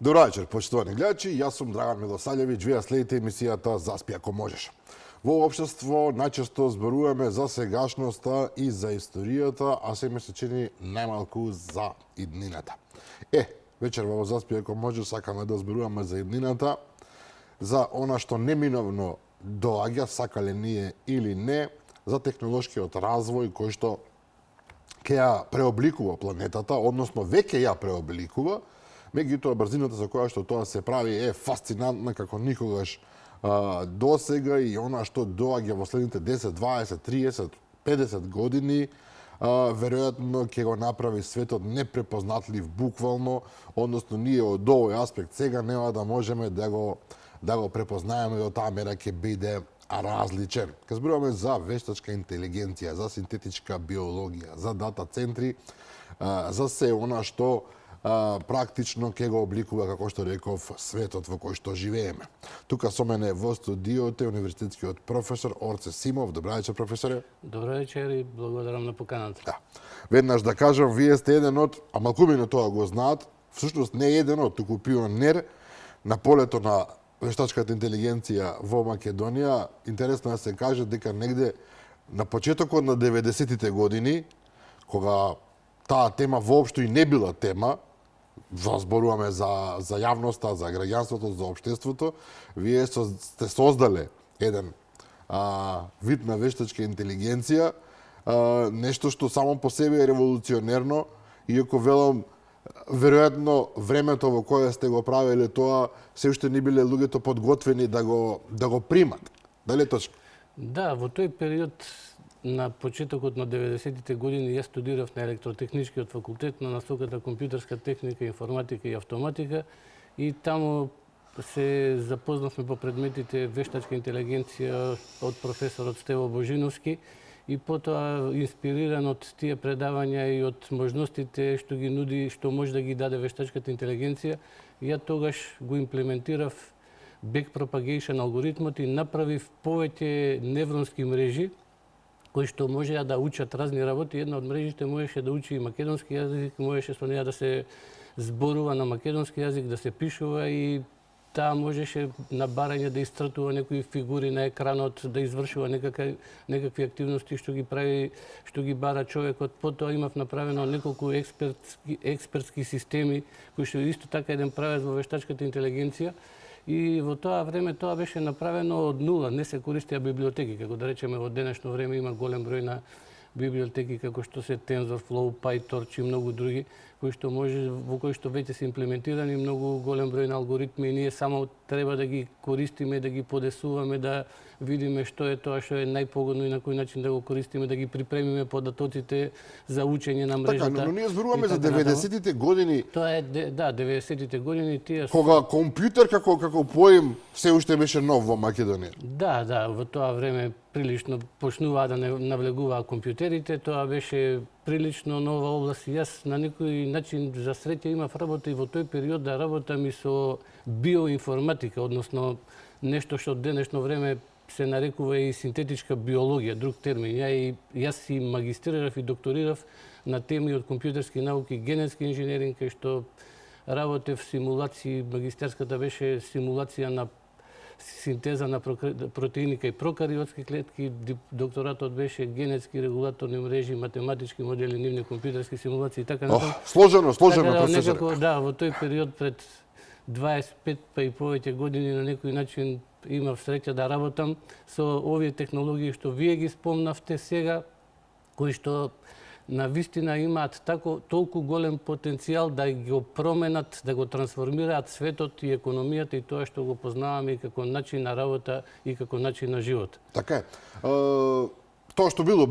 Добро вечер, почитувани гледачи. Јас сум Драган Милосављевиќ, вие следите емисијата Заспи ако можеш. Во општество најчесто зборуваме за сегашноста и за историјата, а се ми се чини најмалку за иднината. Вечер во Заспи ако можеш сакаме да зборуваме за иднината, за она што неминовно доаѓа, сакале ние или не, за технолошкиот развој кој што ќе ја преобликува планетата, односно веќе ја преобликува, меѓутоа брзината за која што тоа се прави е фасцинантна како никогаш досега и она што доаѓа во следните 10, 20, 30, 50 години, веројатно ќе го направи светот непрепознатлив буквално, односно ние од овој аспект сега нема да можеме да го препознаеме и од таа мера ќе биде различен. Ке зборуваме за вештачка интелигенција, за синтетичка биологија, за дата центри, за се она што практично ќе го обликува, како што реков, светот во кој што живееме. Тука со мене во студиото е универзитетскиот професор Орце Симов. Добра вечер, професоре. Добра вечер и благодарам на поканата. Да. Веднаш да кажам, вие сте еден од, а малкумина тоа го знаат, всушност не еден од, туку пионер на полето на вештачката интелигенција во Македонија. Интересно да се каже дека негде на почетокот на 90-тите години, кога таа тема воопшто и не била тема, зборуваме за јавноста, за граѓанството, за општеството, вие сте создале еден вид на вештачка интелигенција, нешто што само по себе е револуционерно, иако велам, веројатно времето во кое сте го правеле тоа, се уште не биле луѓето подготвени да го примат. Дали е точно? Да, во тој период на почетокот на 90-тите години јас студирав на електротехничкиот факултет на насоката компјутерска техника, информатика и автоматика и таму се запознавме по предметите вештачка интелигенција од професорот Стево Божиновски и потоа инспириран од тие предавања и од можностите што ги нуди, што може да ги даде вештачката интелигенција, ја тогаш го имплементирав backpropagation алгоритмот и направив повеќе невронски мрежи кои што можеа да учат разни работи. Една од мрежите можеше да учи и македонски јазик, можеше со неа да се зборува на македонски јазик, да се пишува и таа можеше на барање да истртува некои фигури на екранот, да извршува некакви активности што ги прави, што ги бара човекот. Потоа имав направено неколку експертски системи кои што исто така еден правец во вештачката интелигенција. И во тоа време тоа беше направено од нула, не се користеа библиотеки, како да речеме во денешно време има голем број на библиотеки како што се TensorFlow, PyTorch и многу други, во кои што веќе се имплементирани многу голем број на алгоритми и ние само треба да ги користиме, да ги подесуваме, да видиме што е тоа што е најпогодно и на кој начин да го користиме, да ги припремиме податоците за учење на мрежата. Така, но ние зборуваме за 90-тите години. Тоа е, да, 90-тите години тие. Кога компјутер како поим се уште беше нов во Македонија. Да, во тоа време прилично почнуваа да навлегуваа компјутерите, тоа беше прилично нова област. Јас на некој начин за среќа имав работа и во тој период да работам и со биоинформатика, односно нешто што од денешно време се нарекува и синтетичка биологија, друг термин. Јас си магистрирав и докторирав на теми од компјутерски науки, генетски инженеринг, кај што работев симулации, магистерската беше симулација на синтеза на протеиника и прокариотски клетки, докторатот беше генетски регулаторни мрежи, математички модели, нивни компјутерски симулации и така натаму. Сложено, професор. Да, во тој период пред 25 па и повеќе години на некој начин имав среќа да работам со овие технологии што вие ги спомнавте сега, кои што на вистина имаат толку голем потенцијал да го променат, да го трансформираат светот и економијата и тоа што го познаваме и како начин на работа и како начин на живот. Така е. Тоа што било,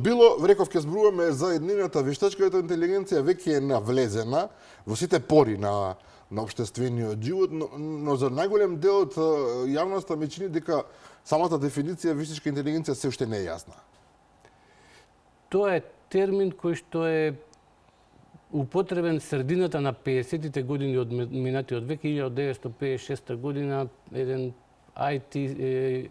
реков ке зборуваме за еднината вештачката интелигенција веќе е навлезена во сите пори на општествениот живот, но за најголем дел од јавноста ми чини дека самата дефиниција вештачка интелигенција се уште не е јасна. Тоа е термин кој што е употребен средината на 50-тите години од минатиот век, 1956 година, еден IT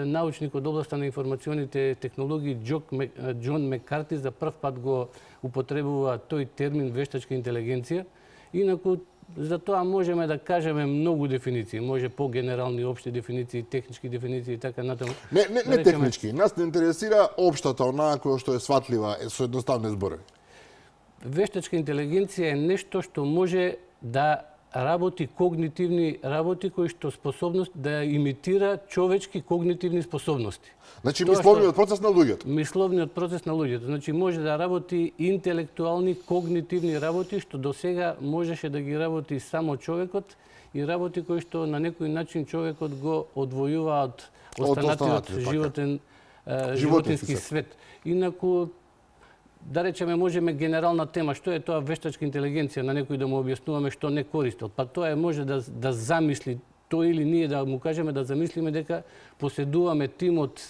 научник од областа на информационите технологии Џон Мекарти за прв пат го употребува тој термин вештачка интелигенција. Инаку за тоа можеме да кажеме многу дефиниции, може по-генерални, општи дефиниции, технички дефиниции и така натаму. Не технички, нас не интересира општата, онаа која што е сватлива, со едноставни зборови. Вештачка интелигенција е нешто што може да работи когнитивни работи кои што способност да имитира човечки когнитивни способности. Значи мисловниот процес на луѓето. Мисловниот процес на луѓето. Значи може да работи интелектуални когнитивни работи што досега можеше да ги работи само човекот и работи кои што на некој начин човекот го одвојува од останатиот животински свет. Инаку да речеме, можеме генерална тема, што е тоа вештачка интелигенција, на некој да му објаснуваме што не користи. Па тоа може да замисли тој или ние да му кажеме да замислиме дека поседуваме тим од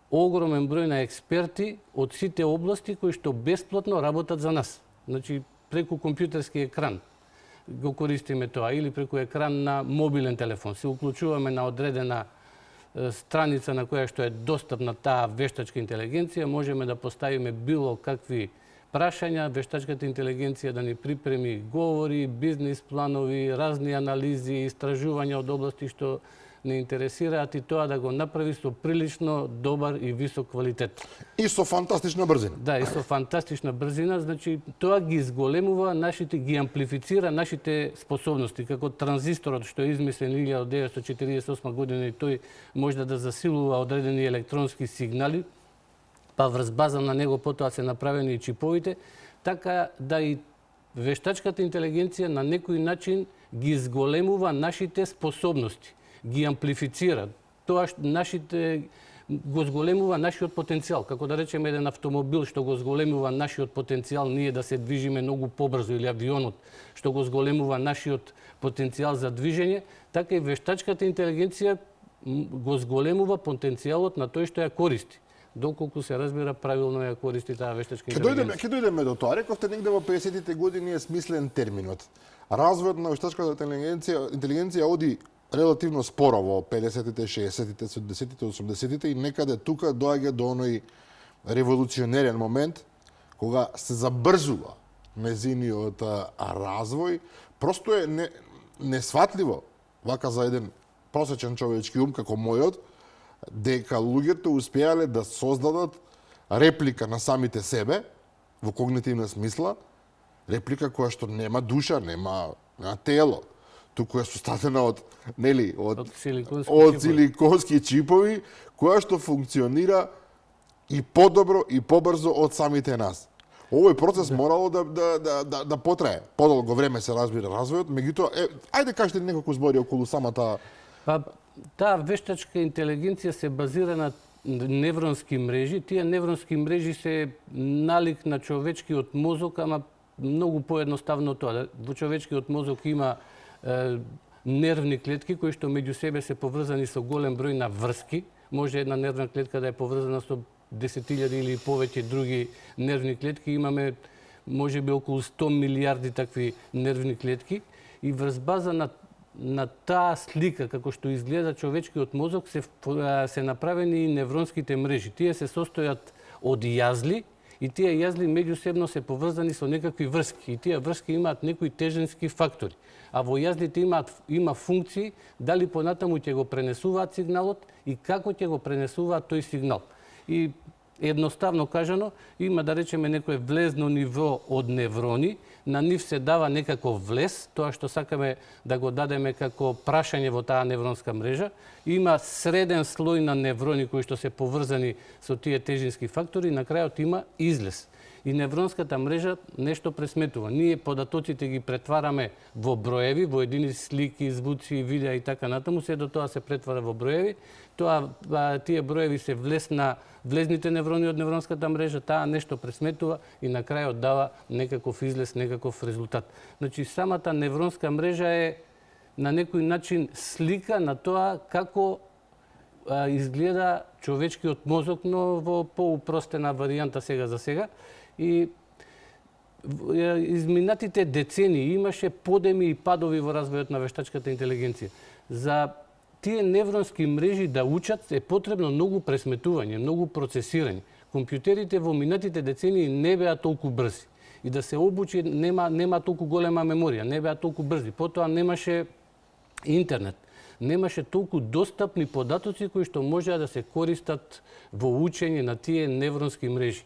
огромен број на експерти од сите области кои што бесплатно работат за нас. Значи преку компјутерски екран го користиме тоа или преку екран на мобилен телефон. Се уклучуваме на одредена страница на која што е достапна таа вештачка интелигенција, можеме да поставиме било какви прашања, вештачката интелигенција да ни припреми говори, бизнис планови, разни анализи, истражувања од области што не интересираат и тоа да го направи со прилично добар и висок квалитет. И со фантастична брзина. Да, и со фантастична брзина, значи тоа ги изголемува ги амплифицира нашите способности, како транзисторот што е измислен 1948 година и тој може да засилува одредени електронски сигнали, па врз база на него потоа се направени и чиповите, така да и вештачката интелигенција на некој начин ги изголемува нашите способности, ги амплифицира. Тоа го зголемува нашиот потенцијал. Како да речеме еден автомобил што го зголемува нашиот потенцијал ние да се движиме многу побрзо или авионот што го зголемува нашиот потенцијал за движење, така и вештачката интелигенција го зголемува потенцијалот на тој што ја користи. Доколку се разбира правилно ја користи таа вештачка интелигенција. Ќе дојдеме до тоа. Рековте негде во 50-тите години е смислен терминот. Развојот на вештачката интелигенција оди релативно споро во 50-тите, 60-тите, 70-тите, 80-тите и некаде тука доаѓа до оној револуционерен момент кога се забрзува незиниот развој. Просто е несватливо, вака за еден просечен човечки ум како мојот, дека луѓето успеале да создадат реплика на самите себе во когнитивна смисла, реплика која што нема душа, нема тело, туку е составена од силиконски чипови, која што функционира и подобро и побрзо од самите нас. Овој процес морало да потрае. Подолго време се разбира развојот, меѓутоа, ајде кажете неколку збори околу самата... Па, таа вештачка интелигенција се базира на невронски мрежи. Тие невронски мрежи се налик на човечкиот мозок, ама многу поедноставно тоа. Во човечкиот мозок има нервни клетки кои што меѓу себе се поврзани со голем број на врски. Може една нервна клетка да е поврзана со 10.000 или повеќе други нервни клетки. Имаме можеби околу 100 милиарди такви нервни клетки и врз база на таа слика како што изгледа човечкиот мозок се направени и невронските мрежи. Тие се состојат од јазли и тие јазли меѓусебно се поврзани со некакви врски. И тие врски имаат некои тежински фактори. А во јазлите има функции дали понатаму ќе го пренесуваат сигналот и како ќе го пренесуваат тој сигнал. И едноставно кажано, има да речеме некое влезно ниво од неврони, на нив се дава некаков влез, тоа што сакаме да го дадеме како прашање во таа невронска мрежа. Има среден слој на неврони кои што се поврзани со тие тежински фактори и на крајот има излез. И невронската мрежа нешто пресметува. Ние податоците ги претвараме во броеви, во едини слики, звуци, видеа и така натаму, се до тоа се претвара во броеви. Тие броеви се влез на влезните неврони од невронската мрежа, таа нешто пресметува и на крајот дава некаков излез, некаков резултат. Значи, самата невронска мрежа е на некој начин слика на тоа како изгледа човечкиот мозок, но во поупростена варијанта сега за сега. И изминатите децении имаше подеми и падови во развојот на вештачката интелигенција. За тие невронски мрежи да учат е потребно многу пресметување, многу процесирање. Компјутерите во минатите децении не беа толку брзи. и да се обучи, нема толку голема меморија, не беа толку брзи. Потоа немаше интернет. Немаше толку достапни податоци кои што можеа да се користат во учење на тие невронски мрежи.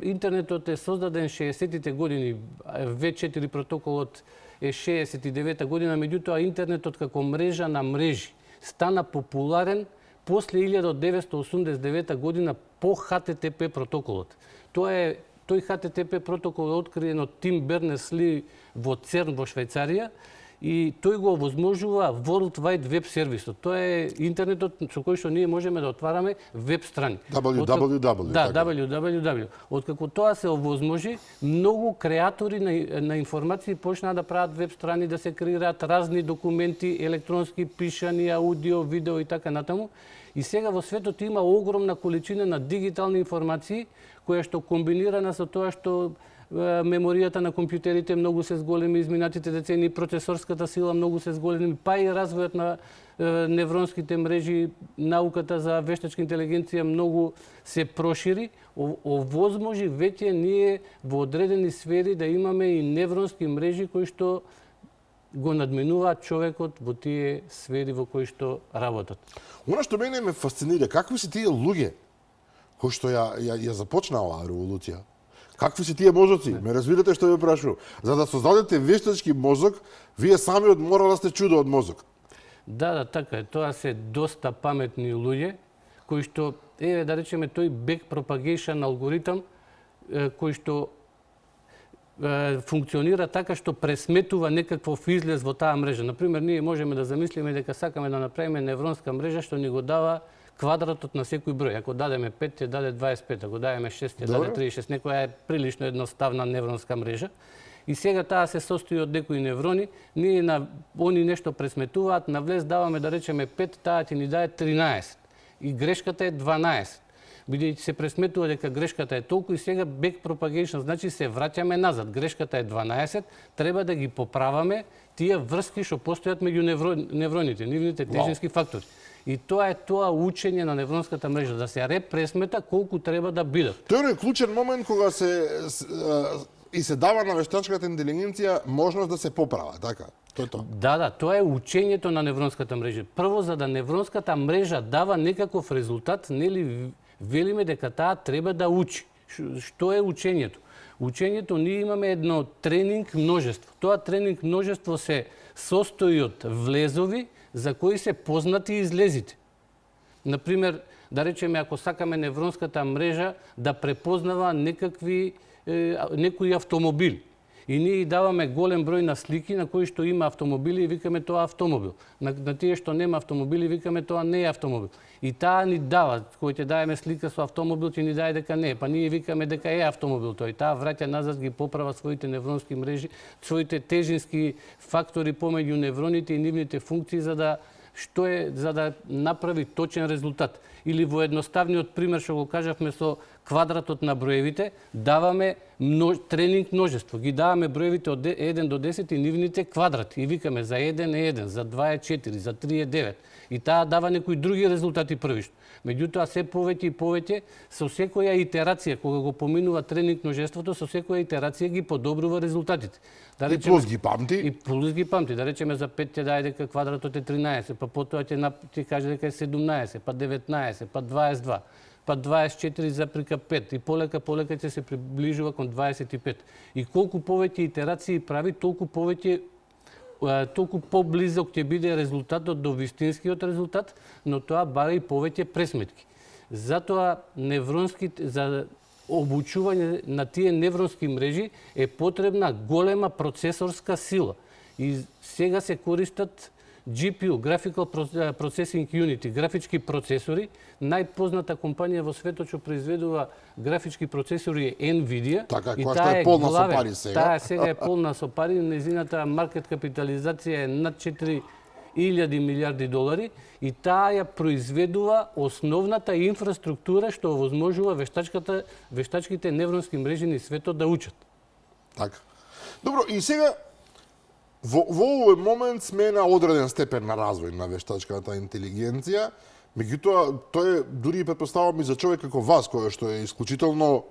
Интернетот е создаден 60-тите години, V4 протоколот е 69-та година, меѓутоа интернетот како мрежа на мрежи стана популарен после 1989 година по HTTP протоколот. Тој HTTP протокол е откриен од Тим Бернерс-Ли во ЦЕРН во Швајцарија и тој го овозможува World Wide Web сервисот. Тоа е интернетот со кој што ние можеме да отвараме веб страни. www. Да, www. Откако тоа се овозможи, многу креатори на информации почнаа да прават веб страни, да се креираат разни документи, електронски пишани, аудио, видео и така натаму. И сега во светот има огромна количина на дигитални информации, која што комбинирана со тоа што меморијата на компјутерите многу се зголеми изминатите децени, процесорската сила многу се зголеми, па и развојот на невронските мрежи, науката за вештачка интелигенција многу се прошири, овозможи веќе ние во одредени сфери да имаме и невронски мрежи кои што го надменуваат човекот во тие сфери во кои што работат. Она што мене ме фасцинира, какви се тие луѓе кои што ја започнаа оваа револуција? Какви се тие мозоци? Ме разбирате што ве прашувам. За да создадете вештачки мозок, вие самиот мора да сте чудо од мозок. Да, така е. Тоа се доста паметни луѓе кои што, да речеме, тој backpropagation алгоритам кој што функционира така што пресметува некаков излез во таа мрежа. Например, ние можеме да замислиме дека сакаме да направиме невронска мрежа што ни го дава квадратот на секој број. Ако дадеме 5, ќе даде 25, ако дадеме 6, ќе даде 36. Некоја е прилично едноставна невронска мрежа. И сега таа се состои од некои неврони, ние на они нешто пресметуваат, на влез даваме да речеме 5, таа ќе ни даде 13. И грешката е 12. Бидејќи се пресметува дека грешката е толку и сега backpropagation, значи се враќаме назад. Грешката е 12, треба да ги поправаме тие врски што постојат меѓу невроните, нивните тежински фактори. И тоа е учење на невронската мрежа, да се репресмета колку треба да бидат. Тоа е клучен момент кога се дава на вештачката интелигенција можност да се поправа, така? Тоа. Да, тоа е учењето на невронската мрежа. Прво, за да невронската мрежа дава некаков резултат, нели велиме дека таа треба да учи. Што е учењето? Учењето, ние имаме едно тренинг множество. Тоа тренинг множество се состои од влезови за кои се познати излезите. Например, да речеме, ако сакаме невронската мрежа да препознава некои автомобили. И ние даваме голем број на слики на кои што има автомобили и викаме тоа автомобил. На тие што нема автомобили викаме тоа не е автомобил. И таа ни дава, кој ќе даеме слика со автомобил, ќе ни даде дека не е, па ние викаме дека е автомобил тој. Таа враќа назад, ги поправа своите невронски мрежи, своите тежински фактори помеѓу невроните и нивните функции за да направи точен резултат. Или во едноставниот пример што го кажавме со квадратот на броевите, даваме тренинг множество. Ги даваме броевите од 1 до 10 и нивните квадрати. И викаме за 1 е 1, за 2 е 4, за 3 е 9. И таа дава некои други резултати првично. Меѓутоа, се повеќе и повеќе, со секоја итерација, кога го поминува тренинг множеството, со секоја итерација ги подобрува резултатите. Да речеме, и плюс ги памти. И плюс ги памти. Да речеме за 5 ќе даде дека квадратот е 13, па потоа ќе каже дека е 17, па 19, па 22, па 24 за прика 5 и полека ќе се приближува кон 25. И колку повеќе итерации прави, толку поблизок ќе биде резултатот до вистинскиот резултат, но тоа бара и повеќе пресметки. Затоа за обучување на тие невронски мрежи е потребна голема процесорска сила. И сега се користат GPU, Graphical Processing Unit, графички процесори. Најпозната компанија во светот што произведува графички процесори е NVIDIA. Така, која што е полна со пари сега. Таа сега е полна со пари, незината маркет капитализација е над 4.000 милиарди долари и таа ја произведува основната инфраструктура што овозможува вештачките невронски мрежи низ светот да учат. Така. Добро, и сега во овој момент сме на одреден степен на развој на вештачката интелигенција, меѓутоа тој е дури и претпоставам и за човек како вас, кој што е исклучително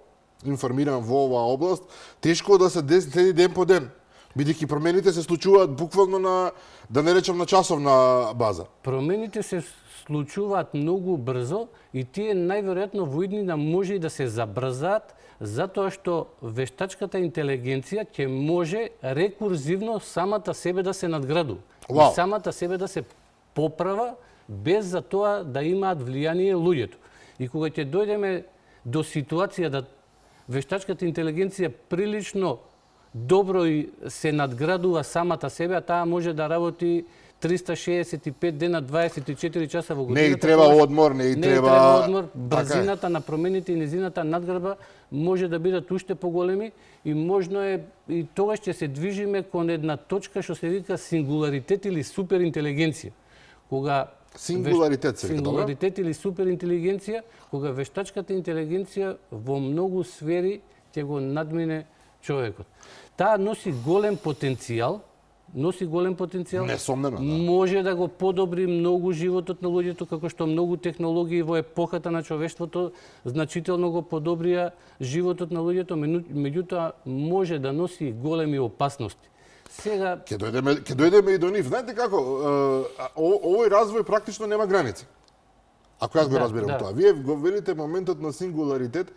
информиран во оваа област, тешко да се следи ден по ден. Бидејќи промените се случуваат буквално на, да не речам, на часовна база. Промените се случуваат многу брзо и тие најверојатно во иднина може и да се забрзаат, затоа што вештачката интелигенција ќе може рекурзивно самата себе да се надградува. Вау. И самата себе да се поправа, без за тоа да имаат влијание луѓето. И кога ќе дојдеме до ситуација да вештачката интелигенција прилично добро и се надградува самата себе, а таа може да работи 365 дена, 24 часа во годината. Не и треба одмор, не и треба одмор. Брзината на промените и незината надградба може да бидат уште поголеми и можно е и тогаш ќе се движиме кон една точка што се вика сингуларитет или суперинтелигенција. Кога Сингуларитет се вика, добро? Сингуларитет или суперинтелигенција, кога вештачката интелигенција во многу сфери ќе го надмине човекот. Таа носи голем потенцијал, Несомнено, да. може да го подобри многу животот на луѓето, како што многу технологии во епохата на човештвото значително го подобрија животот на луѓето, меѓутоа може да носи големи опасности. Сега Ќе дојдеме и до нив. Знаете како, овој развој практично нема граници. Ако јас го разбирам тоа. Вие го велите моментот на сингуларитет,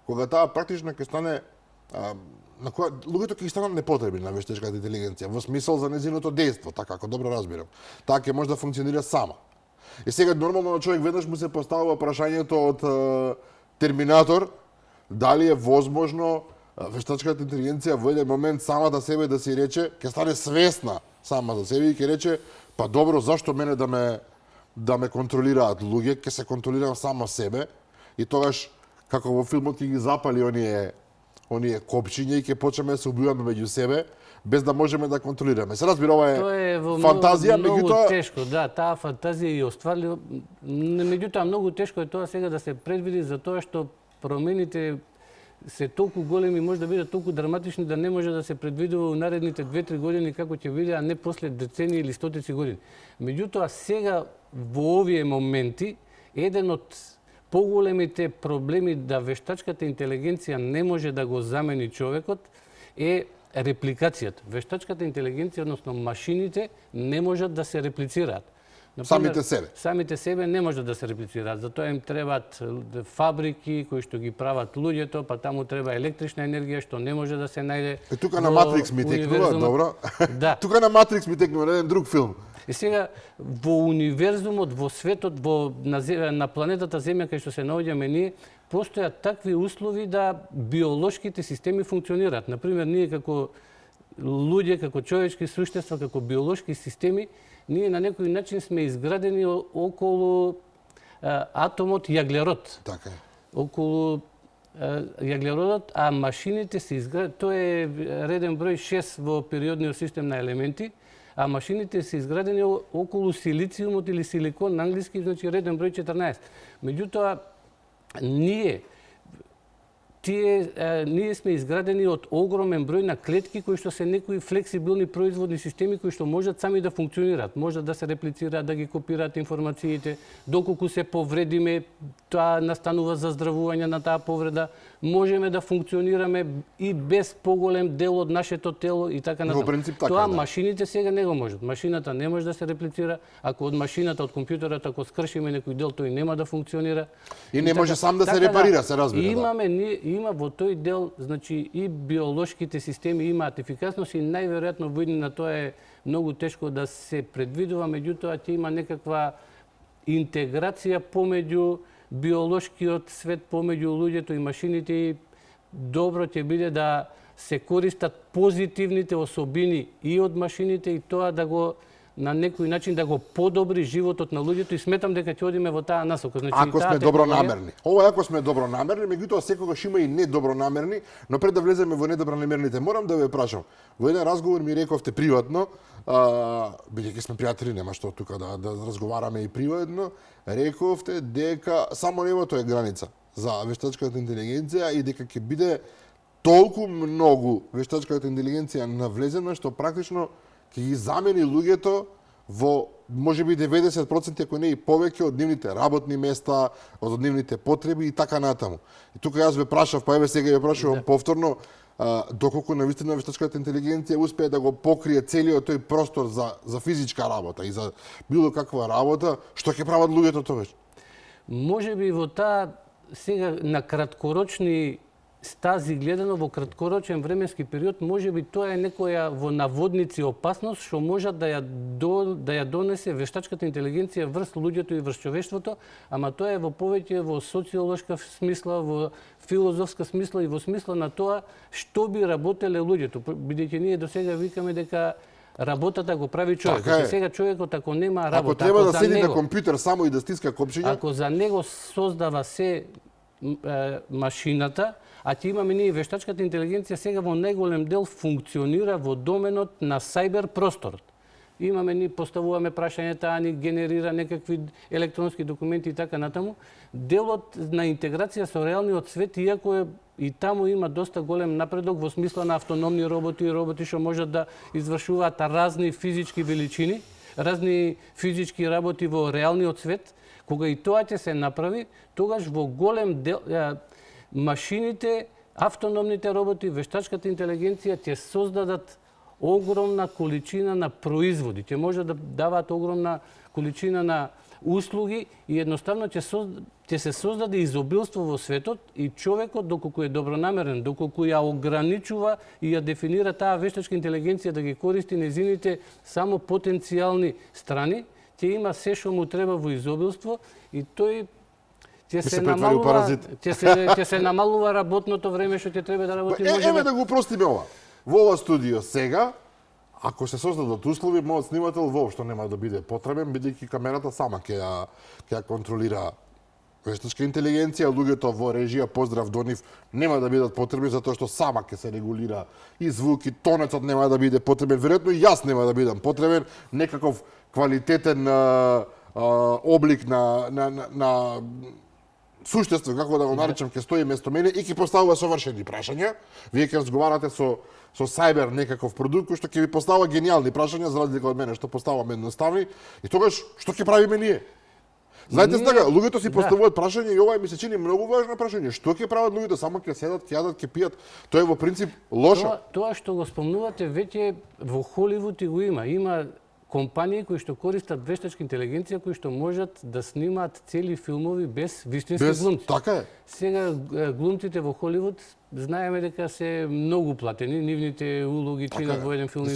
кога таа практично ќе стане на која луѓето ќе станат непотребни на вештачката интелигенција во смисол за незиното дејство, така ако добро разбирам. Таа ќе може да функционира сама. И сега нормално на човек веднаш му се поставува прашањето од Терминатор, дали е возможно вештачката интелигенција во еден момент самата себе да си рече, ќе стане свесна сама за себе и ќе рече, па добро, зашто мене да ме контролираат луѓе, ќе се контролирам сама себе и тогаш како во филмот ќе ги запали оние копчиња и ќе почнеме да се убиваме меѓу себе без да можеме да контролираме. Се разбира, ова е фантазија, меѓутоа тешко, да, таа фантазија и остварли, меѓутоа многу тешко е тоа сега да се предвиди за тоа што промените се толку големи, може да бидат толку драматични да не може да се предвидува во наредните 2-3 години како ќе биде, а не после децении или стотици години. Меѓутоа сега во овие моменти еден од поголемите проблеми да вештачката интелигенција не може да го замени човекот е репликацијата. Вештачката интелигенција, односно машините, не можат да се реплицираат. Например, самите себе не можат да се реплицираат. Затоа им требаат фабрики кои што ги прават луѓето, па таму треба електрична енергија што не може да се најде. Тука на Матрикс ми текнува, добро. Да. Тука на Матрикс ми текнува еден друг филм. И сега во универзумот, во светот, на планетата Земја кај што се наоѓаме ние, постојат такви услови да биолошките системи функционираат. Например, ние како луѓе, како човечки суштества, како биолошки системи, ние на некој начин сме изградени околу атомот јаглерод. Така е. Околу јаглеродот, а машините се изградени, тоа е реден број 6 во периодниот систем на елементи, а машините се изградени околу силициумот или силикон на англиски, значи реден број 14. Меѓутоа, ние сме изградени од огромен број на клетки кои што се некои флексибилни производни системи кои што можат сами да функционираат, можат да се реплицираат, да ги копираат информациите, доколку се повредиме, тоа настанува заздравување на таа повреда, можеме да функционираме и без поголем дел од нашето тело и така натаму. Во принцип така, тоа да. машините сега не го можат. Машината не може да се реплицира, ако од машината, од компјутерот, ако скршиме некој дел, тој нема да функционира. И не може сам да се репарира, се разбира. Има во тој дел, значи и биолошките системи имаат ефикасност и најверојатно во иднина тоа е многу тешко да се предвидува, меѓутоа ќе има некаква интеграција помеѓу биолошкиот свет, помеѓу луѓето и машините и добро ќе биде да се користат позитивните особини и од машините и тоа да го на некој начин да го подобри животот на луѓето и сметам дека ќе одиме во таа насока. Значи, ако сме добронамерни. Ова ако сме добронамерни, меѓутоа секогаш има и недобронамерни, но пред да влеземе во недобронамерните, морам да ве прашам. Во еден разговор ми рековте приватно, бидејќи сме пријатели, нема што тука да разговараме и приватно, рековте дека само небото е граница за вештачката интелигенција и дека ќе биде толку многу вештачката интелигенција навлезена што практично ќе ги замени луѓето во можеби 90% ако не и повеќе од нивните работни места, од нивните потреби и така натаму. И тука јас ве прашав, па еве сега ја прашувам повторно, доколку навистина вештачката интелигенција успее да го покрие целиот тој простор за физичка работа и за било каква работа, што ќе прават луѓето тогаш? Можеби во таа сега на краткорочни стази гледано, во краткорочен временски период, можеби тоа е некоја во наводници опасност што може да ја донесе вештачката интелигенција врз луѓето и врз човештвото, ама тоа е во повеќе во социолошка смисла, во филозофска смисла и во смисла на тоа што би работеле луѓето, бидејќи ние досега викаме дека работата го прави човек. Така Сега човекот ако нема работа, ако треба да седи на компјутер само и да стиска копчиња, ако за него создава се машината, а ќе имаме ние вештачката интелигенција сега во најголем дел функционира во доменот на сајбер просторот. Имаме ни поставуваме прашања, таа ни генерира некакви електронски документи и така натаму. Делот на интеграција со реалниот свет, иако е и таму има доста голем напредок во смисла на автономни роботи, роботи што можат да извршуваат разни физички величини, разни физички работи во реалниот свет, кога и тоа ќе се направи, тогаш во голем дел машините, автономните роботи, вештачката интелигенција ќе создадат огромна количина на производи, ќе може да даваат огромна количина на услуги и едноставно ќе се создаде изобилство во светот и човекот, доколку е добронамерен, доколку ја ограничува и ја дефинира таа вештачка интелигенција да ги користи нејзините само потенцијални страни, ќе има се што му треба во изобилство и тој ќе се намалува работното време што ќе треба да работи. Еве да го простиме ова. Во ова студио сега, ако се создадат услови, мојот снимател воопшто нема да биде потребен, бидејќи камерата сама ќе ја контролира вештачка интелигенција, луѓето во режија, поздрав до нив, нема да бидат потребни затоа што сама ќе се регулира и звук и тонецот нема да биде потребен, веројатно и јас нема да бидам потребен, некаков квалитетен облик на суштество, како да го наречам, ќе стои место мене и ќе поставува совршени прашања. Вие ќе разговарате со сајбер некаков продукт кој што ќе ви поставува гениални прашања за разлика од мене што поставам едноставни и тогаш што ќе правиме ние? Знаете така, луѓето си поставуваат прашања и ова ми се чини многу важно прашање. Што ќе прават луѓето? Само ќе седат, ќе јадат, ќе пијат. Тоа е во принцип лошо. Тоа што го спомнувате веќе во Холивуд и го има. Има компании кои што користат вештачка интелигенција, кои што можат да снимаат цели филмови без вистински глумци. Така е. Сега глумците во Холивуд знаеме дека се многу платени, нивните улоги чинат во еден филм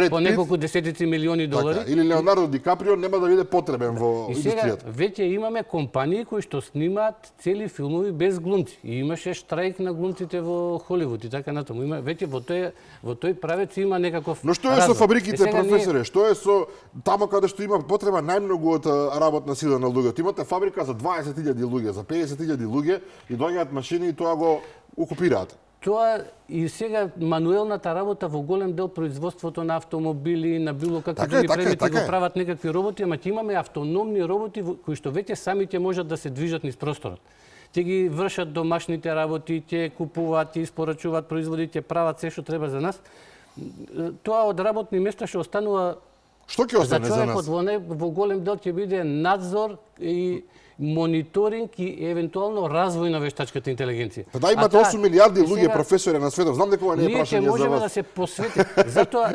по неколку десетици милиони долари. Така, или Леонардо Ди Каприо нема да биде потребен во индустријата. И сега веќе имаме компании кои што снимаат цели филмови без глумци. И имаше штрајк на глумците во Холивуд и така натаму. Има веќе во тој правец има некаков. Но што е со фабриките, професоре? Што е со таму каде што има потреба најмногу од работна сила на луѓето? Имате фабрика за 20.000 луѓе, за 50.000 луѓе и доаѓаат машини и тоа го окупираат. Тоа и сега мануелната работа во голем дел производството на автомобили, на било какви други предмети го прават некакви роботи, ама ќе имаме автономни роботи кои што веќе сами ќе можат да се движат низ просторот. Ќе ги вршат домашните работи, ќе купуваат, ќе испорачуваат производи, ќе прават се што треба за нас. Тоа од работни места што останува. Што ќе остане за нас? За човекот во голем дел ќе биде надзор и мониторинг и евентуално развој на вештачката интелигенција. Да имате 8 милиарди луѓе професори на светот. Знам дека ова не е прашање за вас. Ние можеме да се посветиме.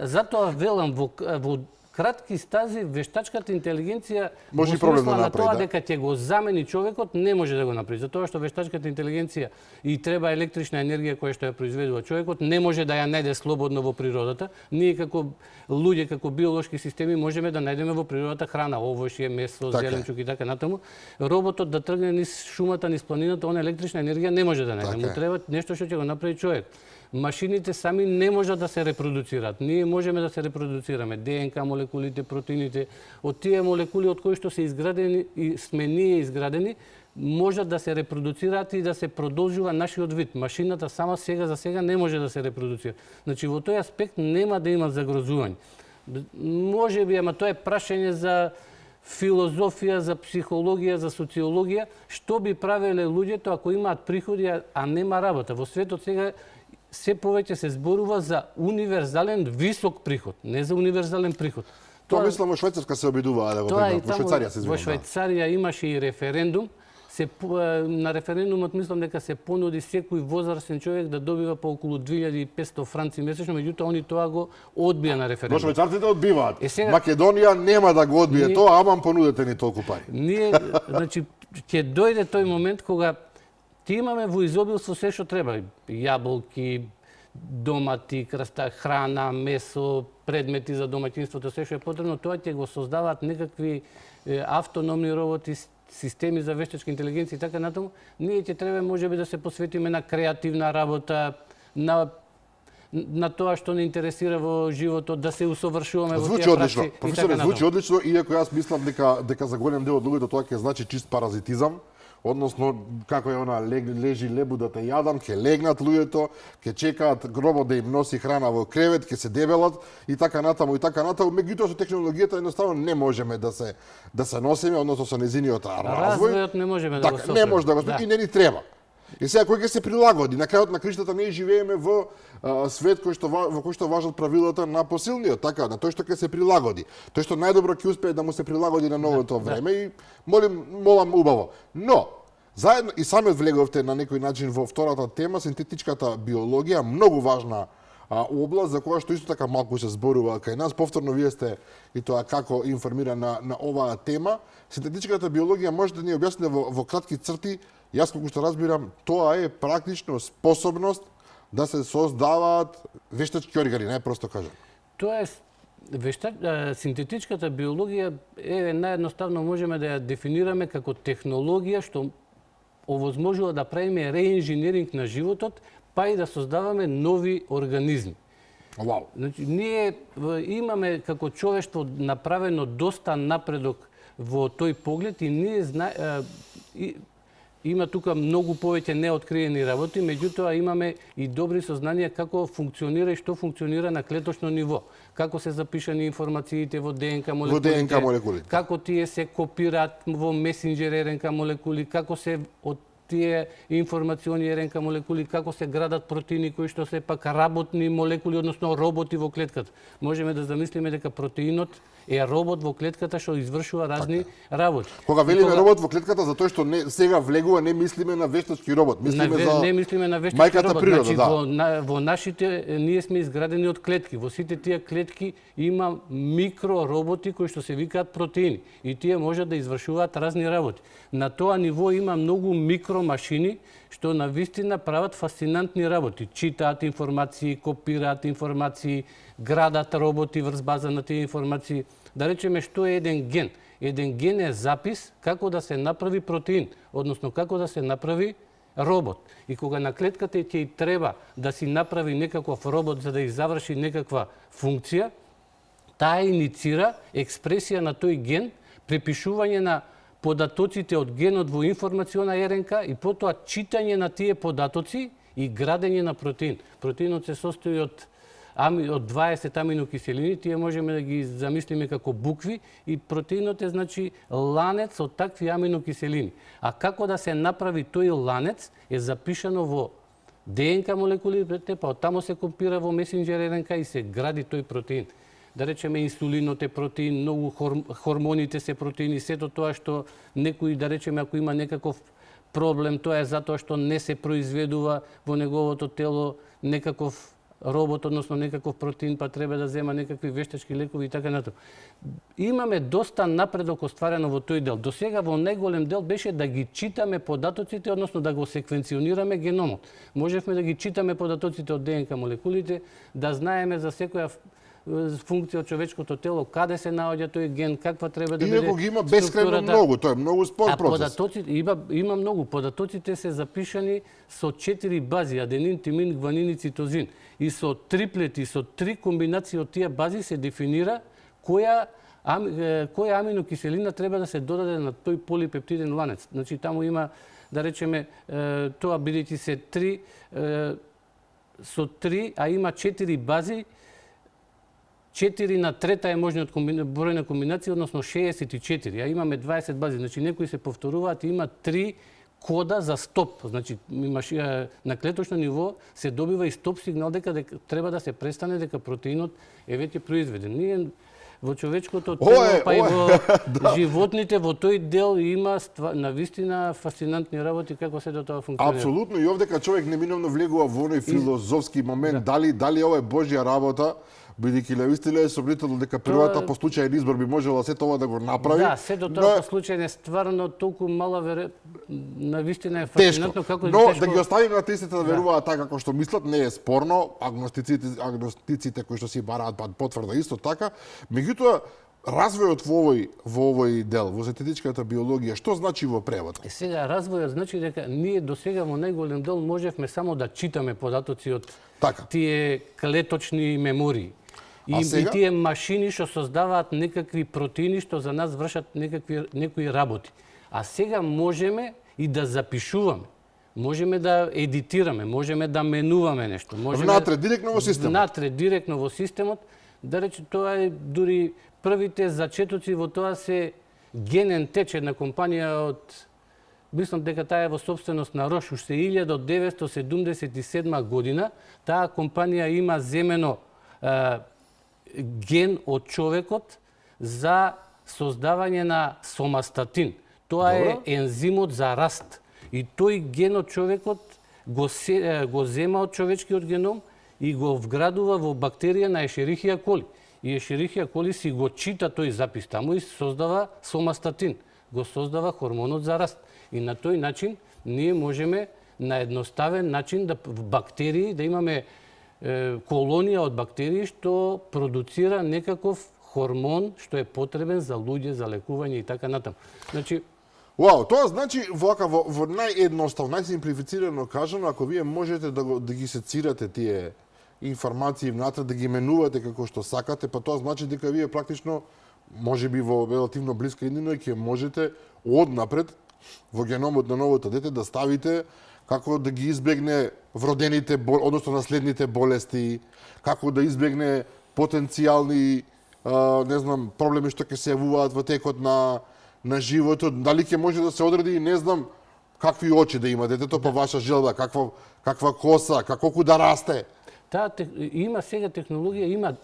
Затоа велам во кратки стази вештачката интелигенција може и проблем да направи, тоа дека ќе го замени човекот не може да го направи, затоа што вештачката интелигенција и треба електрична енергија која што ја произведува човекот, не може да ја најде слободно во природата. Ние како луѓе, како биолошки системи можеме да најдеме во природата храна, овошје, месо, зеленчук и така натаму. Роботот да тргне низ шумата, низ планината, она електрична енергија не може да најде. Му треба нешто што ќе го направи човек. Машините сами не можат да се репродуцираат. Ние можеме да се репродуцираме. ДНК молекулите, протеините, од тие молекули од кои што се изградени и сме ние изградени, можат да се репродуцираат и да се продолжува нашиот вид. Машината сама сега за сега не може да се репродуцира. Значи во тој аспект нема да има загрозување. Можеби, ама тоа е прашање за филозофија, за психологија, за социологија, што би правеле луѓето ако имаат приходи, а нема работа. Во светот сега се повеќе се зборува за универзален висок приход, не за универзален приход. Тоа мислам во Швајцарска се обидуваа да го примат. Во Швајцарија се извинувам. Во Швајцарија имаше и референдум. На референдумот мислам дека се понуди секој возрастен човек да добива по околу 2500 франци месечно, меѓутоа они тоа го одбија на референдум. Но швајцарците одбиваат. Македонија нема да го одбие тоа, ама понудете ни толку пари. Ние, значи, ќе дојде тој момент кога ти имаме во изобилство се што треба. Јаболки, домати, храна, месо, предмети за домаќинството, се што е потребно, тоа ќе го создаваат некакви автономни роботи, системи за вештачка интелигенција и така натаму. Ние ќе треба можеби да се посветиме на креативна работа, на тоа што не интересира во животот, да се усовршуваме во тие пракси. Професоре, звучи одлично, иако јас мислам дека за голем дел од луѓето тоа ќе значи чист паразитизам. Односно, како е она лежи лебу да те јадам, ќе легнат луѓето, ќе чекаат робот да им носи храна во кревет, ќе се дебелат и така натаму и така натаму. Меѓутоа со технологијата едноставно не можеме да се носиме, односно со незиниот развој. Развојот не можеме да го сопреме. Не може да го сопреме и не ни треба. И сега кој ќе се прилагоди? На крајот на криштата ние живееме во свет во кој што важат правилата на посилниот, така, на тој што ќе се прилагоди. Тој што најдобро ќе успее да му се прилагоди на новото време и молам убаво. Но заедно и самиот влеговте на некој начин во втората тема, синтетичката биологија, многу важна област за која што исто така малку се зборува кај нас. Повторно вие сте и тоа како информирана на оваа тема. Синтетичката биологија може да ни објасните во кратки црти. Јас колку што разбирам, тоа е практично способност да се создаваат вештачки органи, најпросто кажам. Тоа е синтетичката биологија е наједноставно можеме да ја дефинираме како технологија што овозможува да правиме реинженеринг на животот, па и да создаваме нови организми. Вау. Значи, ние имаме како човештво направено доста напредок во тој поглед и ние има тука многу повеќе неоткриени работи, меѓутоа имаме и добри сознанија како функционира и што функционира на клеточно ниво. Како се запишани информациите во ДНК молекули, како тие се копираат во месенџер РНК молекули, како се од тие информациони РНК молекули, како се градат протеини кои што се пак работни молекули, односно роботи во клетката. Можеме да замислиме дека протеинот е робот во клетката што извршува разни работи. Кога велиме робот во клетката, затоа што сега влегува, не мислиме на вештачки робот, мислиме за не мислиме на вештачки робот. Природа, значи, во нашите ние сме изградени од клетки. Во сите тие клетки има микророботи кои што се викаат протеини и тие можат да извршуваат разни работи. На тоа ниво има многу микромашини што навистина прават фасцинантни работи. Читаат информации, копираат информации, градат роботи врз база на тие информации. Да речеме што е еден ген. Еден ген е запис како да се направи протеин, односно како да се направи робот. И кога на клетката ќе треба да си направи некаков робот за да заврши некаква функција, таа иницира експресија на тој ген, препишување на податоците од генот во информациона РНК и потоа читање на тие податоци и градење на протеин. Протеинот се состои од 20 аминокиселини, тие можеме да ги замислиме како букви и протеинот е значи ланец од такви аминокиселини. А како да се направи тој ланец е запишано во ДНК молекулите, па оттамо се копира во месенџер РНК и се гради тој протеин. Да речеме инсулинот е протеин, многу хормоните се протеини, сето тоа што некој, да речеме, ако има некаков проблем, тоа е затоа што не се произведува во неговото тело некаков робот, односно некаков протеин, па треба да зема некакви вештачки лекови и така натаму. Имаме доста напредок остварено во тој дел. До сега во најголем дел беше да ги читаме податоците, односно да го секвенционираме геномот. Можевме да ги читаме податоците од ДНК молекулите, да знаеме за секоја функција од човечкото тело, каде се наоѓа тој ген, каква треба да биде структурата. Иако ги има бескрајно многу, тоа е многу спор процес. Податоците има многу. Податоците се запишани со 4 бази: аденин, тимин, гванин и цитозин. И со триплети, со 3 комбинации од тие бази се дефинира која аминокиселина треба да се додаде на тој полипептиден ланец. Значи таму има, да речеме, тоа бидејќи се 3 со 3, а има 4 бази, 4 на трета е можниот број на комбинација, односно 64, а имаме 20 бази. Значи некои се повторуваат и има 3 кода за стоп. Значи на клеточно ниво се добива и стоп сигнал дека треба да се престане, дека протеинот е веќе произведен. Ние во човечкото тело, па и во животните, во тој дел има навистина фасцинантни работи како се до тоа функционира. Апсолутно, и овдека човек неминовно влегува во оној филозофски момент, дали ова е Божја работа, бидејќи Левистиле е сомнително дека првата по случајен избор би можела се тоа да го направи. Да, се до тоа по случајен е стварно толку мала навистина е фасцинантно како но да ги оставиме на атеистите да веруваат така како што мислат, не е спорно, агностиците кои што си бараат потврда исто така, меѓутоа развојот во овој дел, во синтетичката биологија, што значи во превод? Сега развојот значи дека ние до сега во најголем дел можевме само да читаме податоци од тие клеточни мемории. И тие машини што создаваат некакви протеини што за нас вршат некои работи. А сега можеме и да запишуваме. Можеме да едитираме, можеме да менуваме нешто. Внатре, директно во системот. Внатре, директно во системот. Да рече, тоа е дури првите зачетоци во тоа се Генен Теч, една компанија од, мислам дека таа е во собственост на Рош, уште 1977 година, таа компанија има земено ген од човекот за создавање на сомастатин. Тоа е ензимот за раст. И тој ген од човекот го зема од човечкиот геном и го вградува во бактерија на Ешерихија коли. И Ешерихија коли си го чита тој запис таму и создава сомастатин, го создава хормонот за раст. И на тој начин ние можеме на едноставен начин да в бактерии да имаме колонија од бактерии што продуцира некаков хормон што е потребен за луѓе, за лекување и така натаму. Значи, тоа значи во наједноставно, најсимплифицирано кажано, ако вие можете да ги сецирате тие информации внатре, да ги менувате како што сакате, па тоа значи дека вие практично, можеби во релативно блиска иднина, ќе можете однапред во геномот на новото дете да ставите како да ги избегне вродените, односно наследните болести, како да избегне потенцијални, не знам, проблеми што ќе се јавуваат во текот на животот, дали ќе може да се одреди и не знам какви очи да има детето по ваша желба, каква коса, колку да расте. Има сега технологија, има,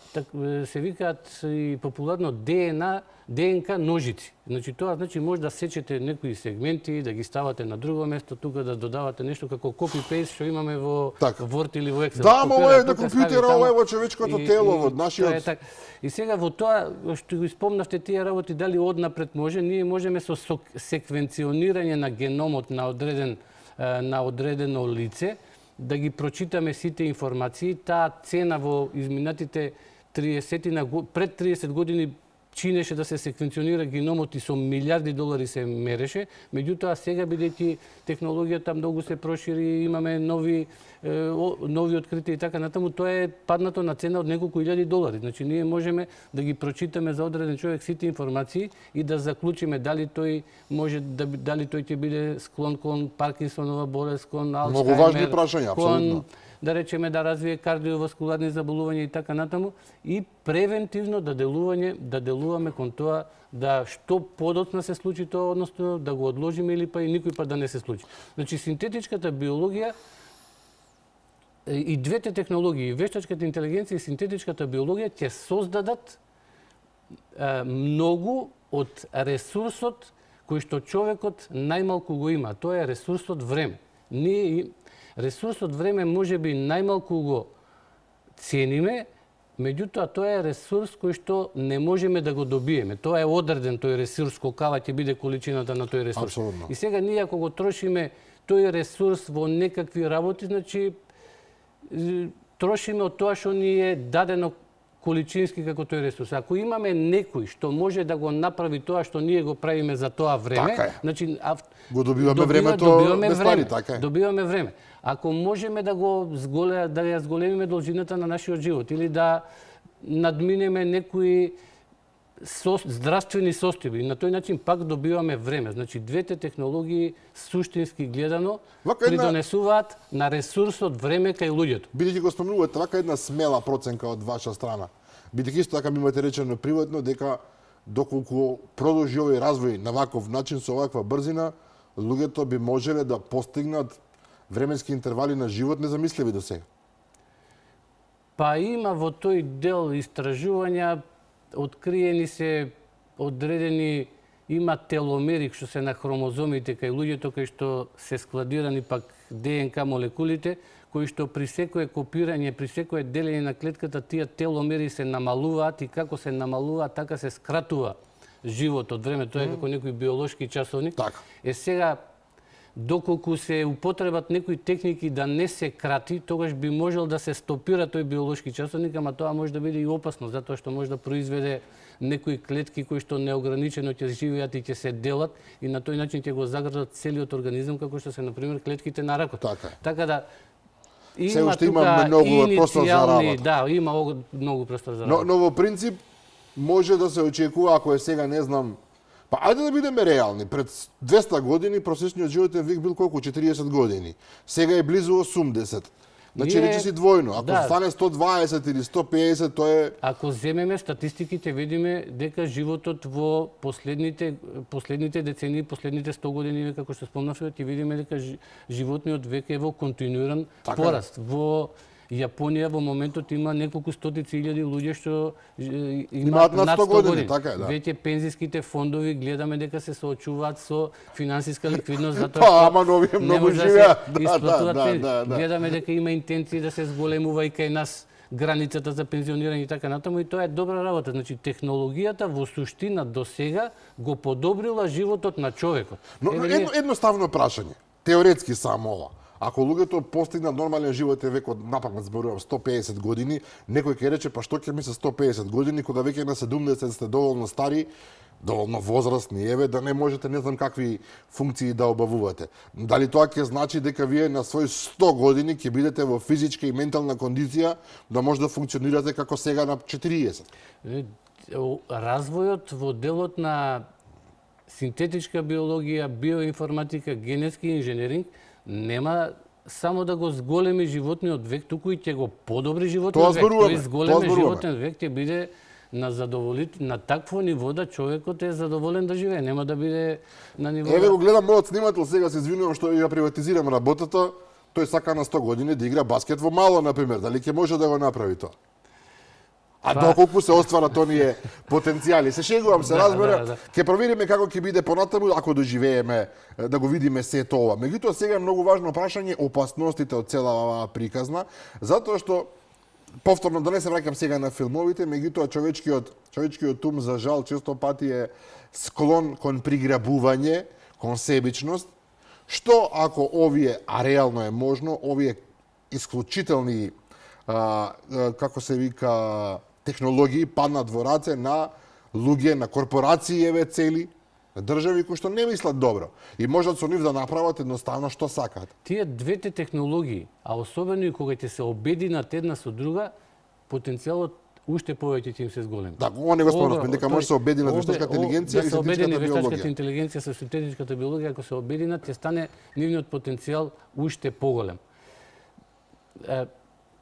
се викаат и популарно ДНК ножици. Значи тоа значи може да сечете некои сегменти, да ги ставате на друго место, тука да додавате нешто како копи-пейст што имаме во Word или во Excel. Да, ова е на компјутер, ова е во човечкото тело, во нашиот. И сега во тоа што го спомнавте тие работи, дали однапред може, ние можеме со секвенционирање на геномот на одредено лице да ги прочитаме сите информации. Таа цена во изминатите 30 пред 30 години чинеше да се секвенционира геномот и со милиарди долари се мереше, меѓутоа сега бидејќи технологијата многу се прошири, имаме нови откритија и така натаму, тоа е паднато на цена од неколку илјади долари. Значи ние можеме да ги прочитаме за одреден човек сите информации и да заклучиме дали тој ќе биде склон кон Паркинсонова болест, кон Алцхаймер. Многу важни прашања, апсолутно. Да речеме да развие кардиоваскуларни заболувања и така натаму, и превентивно да делуваме кон тоа да што подоцна се случи тоа, односно да го одложиме или па и никој пат да не се случи. Значи синтетичката биологија и двете технологии, вештачката интелигенција и синтетичката биологија ќе создадат многу од ресурсот кој што човекот најмалку го има. Тоа е ресурсот време. Ресурсот време може би најмалку го цениме, меѓутоа тоа е ресурс кој што не можеме да го добиеме. Тоа е одреден тој ресурс, колкава ќе биде количината на тој ресурс. Абсолютно. И сега ние ако го трошиме тој ресурс во некакви работи, значи трошиме од тоа што ни е дадено количински како тој ресурс. Ако имаме некој што може да го направи тоа што ние го правиме за тоа време, значи го добиваме времето без пари, така е. Добиваме време. Ако можеме да ја зголемиме должината на нашиот живот или да надминеме некои здравствени состојби, на тој начин пак добиваме време. Значи двете технологии суштински гледано придонесуваат на ресурсот време кај луѓето. Бидејќи го спомнувате вака една смела проценка од ваша страна. Бидејќи исто така ми имате речено приватно дека доколку продолжи овој развој на ваков начин со оваква брзина, луѓето би можеле да постигнат временски интервали на живот незамисливи до сега. Па има во тој дел истражувања, откриени се одредени, има теломери што се на хромозомите кај луѓето, кај што се складирани пак ДНК молекулите, кои што при секое копирање, при секое делење на клетката, тие теломери се намалуваат и како се намалуваат, така се скратува животот, време, тоа е како некои биолошки часовник. Така. Сега, доколку се употребат некои техники да не се крати, тогаш би можел да се стопира тој биолошки часовник, ама тоа може да биде и опасно, затоа што може да произведе некои клетки кои што неограничено ќе живеат и ќе се делат и на тој начин ќе го загрзат целиот организам, како што се, например, клетките на ракот. Така да, се уште има многу простор за работа. Да, има многу простор за работа. Но во принцип може да се очекува, ако е сега, не знам, па ајде да бидеме реални, пред 200 години просечниот животен век бил колку? 40 години. Сега е близу 80. Значи речи си двојно. Ако стане 120 или 150, тоа е... Ако земеме статистиките, видиме дека животот во последните децении, последните 100 години, како што спомнавте, ќе видиме дека животниот век е во континуиран пораст. Во Јапонија во моментот има неколку стотици илјади луѓе што имаат над 100 години. Така е, да. Веќе пензиските фондови гледаме дека се соочуваат со финансиска ликвидност, затоа што ама нови многу живеат. Гледаме дека има интенции да се зголемува и кај нас границата за пензионирање и така натаму, и тоа е добра работа. Значи технологијата во суштина до сега го подобрила животот на човекот. Но едноставно прашање, теоретски само ова. Ако луѓето постигнат нормален животен век, од напамет зборувам 150 години, некој ќе рече, па што ќе ми се 150 години, кога веќе на 70 сте доволно стари, доволно возрастни, еве, да не можете не знам какви функции да обавувате. Дали тоа ќе значи дека вие на свој 100 години ќе бидете во физичка и ментална кондиција да може да функционирате како сега на 40? Развојот во делот на синтетичка биологија, биоинформатика, генетски инженеринг нема само да го зголеми животниот век, туку и ќе го подобри животниот век. Тој зголеми животен век ќе биде на такво ниво да човекот е задоволен да живее, нема да биде на ниво. Еве го гледам мојот снимател, сега се извинувам што ја приватизирам работата, тој сака на 100 години да игра баскет во мало, например, дали ќе може да го направи тоа? А доколку се остварат оние потенцијали. Се шегувам, се разбира. Ќе провериме како ќе биде понатаму ако доживееме да го видиме сето ова. Меѓутоа сега е многу важно прашање опасностите од цела оваа приказна, затоа што повторно да не се враќам сега на филмовите, меѓутоа човечкиот ум за жал често пати е склон кон приграбување, кон себичност, што ако овие, а реално е можно, овие исклучителни како се вика технологии паднат во раце на луѓе, на корпорации еве цели, на држави кои што не мислат добро и можат со нив да направат едноставно што сакаат. Тие двете технологии, а особено и кога ќе се обединат една со друга, потенцијалот уште повеќе ќе им се зголеми. Да, ова не го спомнавме, дека може се обединат вештачката интелигенција и синтетичката биологија. Вештачката интелигенција со синтетичката биологија, ако се обединат, ќе стане нивниот потенцијал уште поголем.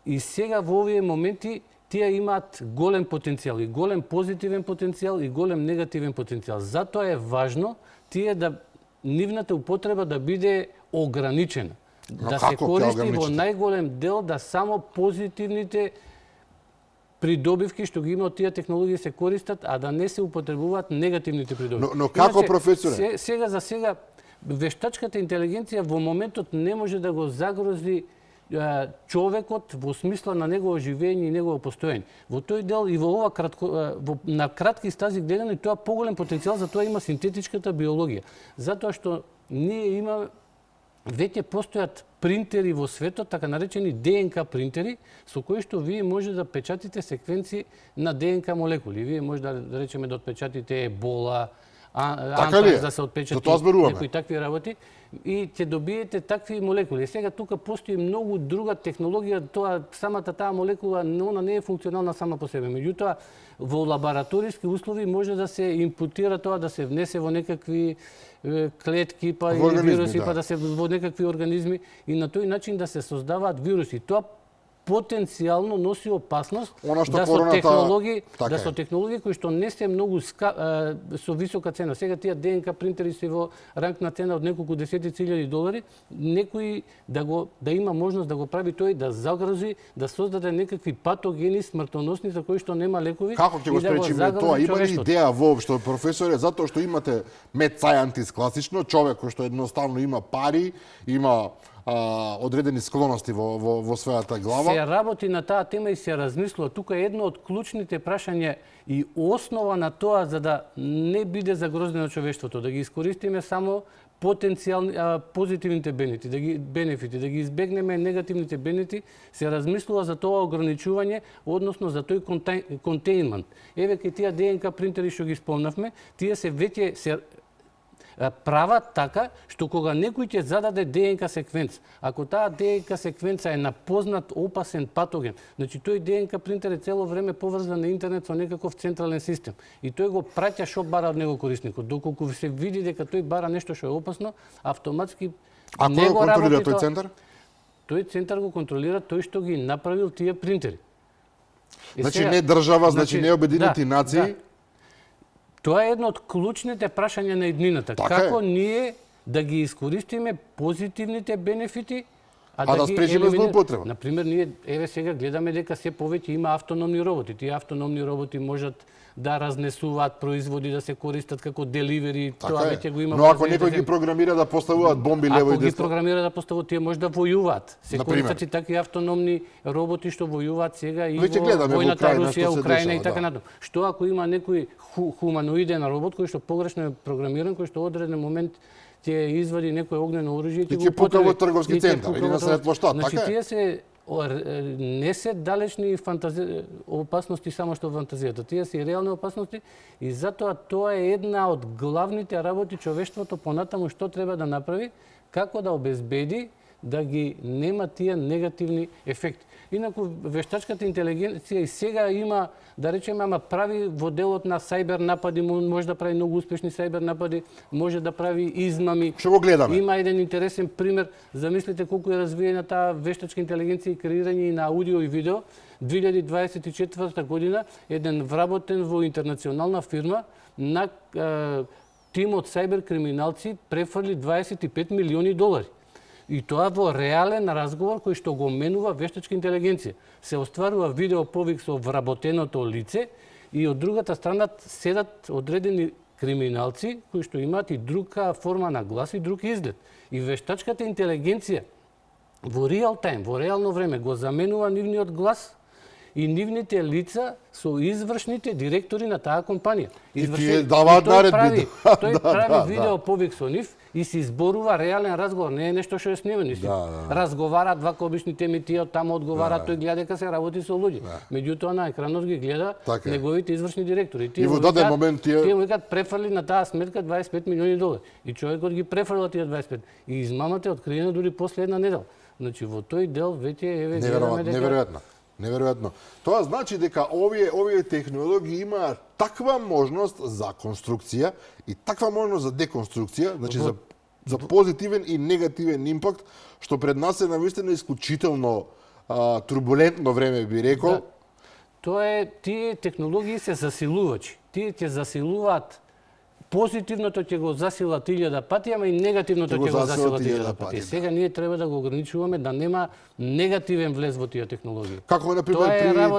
И сега во овие моменти тие имаат голем потенцијал, и голем позитивен потенцијал, и голем негативен потенцијал. Затоа е важно тие нивната употреба да биде ограничена. Да се користи во најголем дел, да само позитивните придобивки што ги има од тие технологии се користат, а да не се употребуваат негативните придобивки. Но како, професоре? За сега вештачката интелигенција во моментот не може да го загрози човекот во смисла на негово живење и негово постоење. Во тој дел и во ова на кратки стази гледано, тоа поголем потенцијал, за тоа има синтетичката биологија. Затоа што ние веќе постојат принтери во светот, така наречени ДНК принтери, со кои што вие може да печатите секвенци на ДНК молекули. Вие може да речеме да отпечатите ебола, антракс, да се отпечати некои такви работи, и ќе добиете такви молекули. Сега тука постои многу друга технологија, самата таа молекула, она не е функционална сама по себе. Меѓутоа, во лабораториски услови може да се импутира тоа, да се внесе во некакви клетки, па и вируси, па да се во некакви организми и на тој начин да се создаваат вируси. Тоа потенцијално носи опасност Оно што да со короната- технологии, така да е. со технологии кои што не се многу со висока цена. Сега тие ДНК принтери се во ранг на цена од неколку десетици илјади долари, некој да има можност да го прави тој, да загрози, да создаде некакви патогени смртоносни за кои што нема лекови. Како ќе го и да спречиме загрози тоа? Има ли човештвото. идеја воопшто, професоре, затоа што имате мед сајантист класично, човек кој што едноставно има пари, има одредени склоности во својата глава. Се работи на таа тема и се размислува. Тука е едно од клучните прашања и основа на тоа за да не биде загрозено човештвото, да ги искористиме само потенцијални позитивните бенефити, да ги избегнеме негативните бенефити, се размислува за тоа ограничување, односно за тој контейнмент. Еве кај тие ДНК принтери што ги спомнавме, тие се веќе се прават така што кога некој ќе зададе ДНК секвенц, ако таа ДНК секвенца е на познат опасен патоген, значи тој ДНК принтер е цело време поврзан на интернет со некаков централен систем и тој го праќа што бара од него корисникот. Доколку се види дека тој бара нешто што е опасно, автоматски А кој го контролира тој центар? Тој центар го контролира тој што ги направил тие принтери. Значи не држава, значи не Обединети нации. Да. Тоа е едно од клучните прашања на иднината. Така Како е. ние да ги искористиме позитивните бенефити, А да ги спречиме елиминираме. злоупотреба. Например, ние еве сега гледаме дека се повеќе има автономни роботи. Тие автономни роботи можат да разнесуваат производи, да се користат како деливери, тоа Така е. веќе го има. Но ако некој ги програмира да поставуваат бомби лево и Ако ги десно, програмира да поставуваат, тие може да војуваат. Се Например. користат и такви автономни роботи што војуваат сега и Веќе во гледаме во војната Украина Русија, што се Украина и дешава, така да. натаму. Што ако има некој хуманоиден робот кој што погрешно е програмиран, кој што одреден момент ќе извади некој огнено оружје И ќе пука во трговски центар или на сред площад, Значи така е? тие се не се далечни опасности само што фантазијата. Тие се и реални опасности и затоа тоа е една од главните работи човештвото понатаму што треба да направи, како да обезбеди да ги нема тие негативни ефекти. Инаку вештачката интелигенција и сега има, да речеме, ама прави во делот на сајбер напади, може да прави многу успешни сајбер напади, може да прави измами. Што го гледаме? Има еден интересен пример. Замислете колку е развиена таа вештачка интелигенција и креирање и на аудио и видео. 2024 година еден вработен во интернационална фирма на тим од сајбер криминалци префрли 25 милиони долари. И тоа во реален разговор кој што го менува вештачка интелигенција. Се остварува видео повик со вработеното лице и од другата страна седат одредени криминалци кои што имаат и друга форма на глас и друг изглед. И вештачката интелигенција во реал тајм, во реално време го заменува нивниот глас и нивните лица со извршните директори на таа компанија. И тие даваат наредби. Тој прави видео повик со нив и се изборува реален разговор, не е нешто што е снимено. Разговараат вака обични теми, тие од таму одговараат, тој гледа дека се работи со луѓе. Меѓутоа на екранот ги гледа Така е. неговите извршни директори. И во даден момент тие му викаат префрли на таа сметка 25 милиони долари. И човекот ги префрла тие 25. И измамата е откриена дури после една недела. Значи во тој дел веќе еве гледаме дека Неверојатно. Тоа значи дека овие технологии имаат таква можност за конструкција и таква можност за деконструкција, значи за позитивен и негативен импакт, што пред нас е навистина исклучително турбулентно време, би рекол. Да. Тоа е, тие технологии се засилувачи. Тие ќе засилуваат позитивното ќе го засилат 1000 пати, ама и негативното ќе го засилат 1000 пати. Сега ние треба да го ограничуваме да нема негативен влез во тие технологии. Како например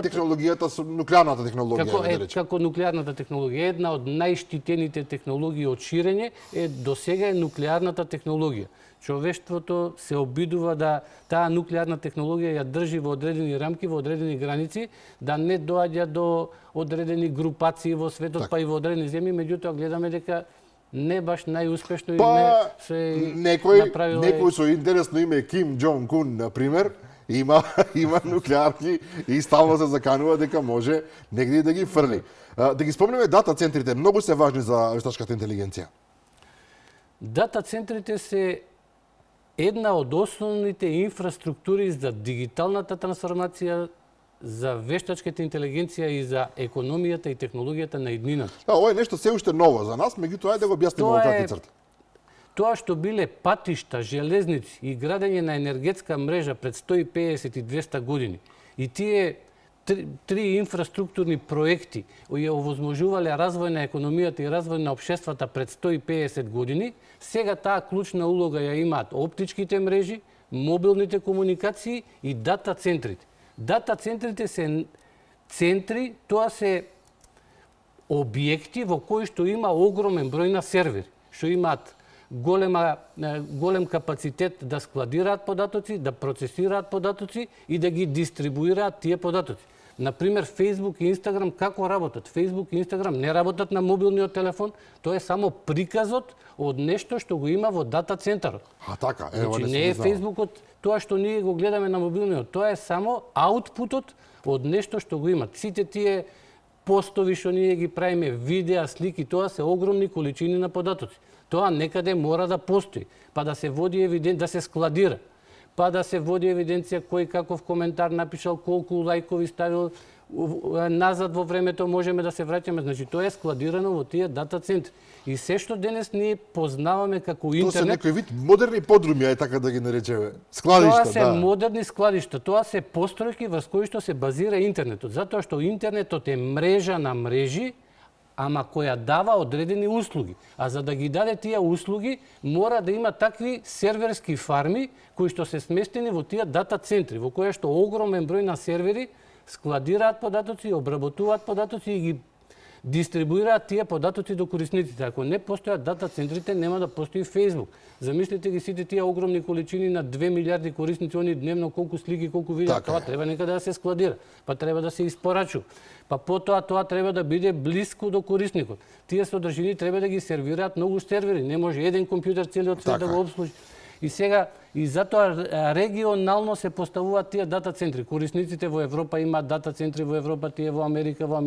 при технологијата со нуклеарната технологија, да речеме. Како нуклеарната технологија, една од најштитените технологии од ширење е досега е нуклеарната технологија. Човештвото се обидува да таа нуклеарна технологија ја држи во одредени рамки, во одредени граници, да не доаѓа до одредени групации во светот, па и во одредени земји, меѓутоа гледаме дека не баш најуспешно некој со интересно име Ким Џон Кун, например, има нуклеарки и стално се заканува дека може негде да ги фрли. Да ги спомнеме дата центрите, многу се важни за вештачката интелигенција. Дата центрите се една од основните инфраструктури за дигиталната трансформација, за вештачката интелигенција и за економијата и технологијата на иднината. Ова е нешто се уште ново за нас, меѓутоа ајде да го објасниме во кратки црти. Тоа што биле патишта, железници и градење на енергетска мрежа пред 150 и 200 години и тие три инфраструктурни проекти ја овозможувале развој на економијата и развој на општествата пред 150 години, сега таа клучна улога ја имаат оптичките мрежи, мобилните комуникации и дата центрите. Дата центрите се центри, тоа се објекти во кои што има огромен број на сервери, што имаат голем капацитет да складираат податоци, да процесираат податоци и да ги дистрибуираат тие податоци. Например, Facebook и Instagram како работат? Facebook и Instagram не работат на мобилниот телефон, тоа е само приказот од нешто што го има во дата центарот. А така, Значи, не е Facebookот тоа што ние го гледаме на мобилниот, тоа е само аутпутот од нешто што го имат. Сите тие постови што ние ги правиме, видеа, слики, тоа се огромни количини на податоци. Тоа некаде мора да постои, па да се води евиденција, да се складира, па да се води евиденција кој каков коментар напишал, колку лајкови ставил, назад во времето можеме да се враќаме. Значи, тоа е складирано во тие дата центри. И се што денес ние познаваме како интернет... Тоа се некој вид модерни подруми, ај така да ги наречеме. Складишта, тоа се модерни складишта, тоа се постројки врз кои што се базира интернетот, затоа што интернетот е мрежа на мрежи, ама која дава одредени услуги. А за да ги даде тие услуги, мора да има такви серверски фарми кои што се сместени во тие дата центри, во која што огромен број на сервери складираат податоци, обработуваат податоци и ги дистрибуираат тие податоци до корисниците. Ако не постојат дата центрите, нема да постои Facebook. Замислете ги сите тие огромни количини на 2 милиарди корисници, они дневно колку слики, колку видеа, така тоа треба некаде да се складира, па треба да се испорачува. Па потоа тоа треба да биде блиску до корисникот. Тие содржини треба да ги сервираат многу сервери, не може еден компјутер целиот свет да го обслужи. И сега, и затоа регионално се поставуваат тие дата центри. Корисниците во Европа имаат дата центри во Европа, тие во Америка, во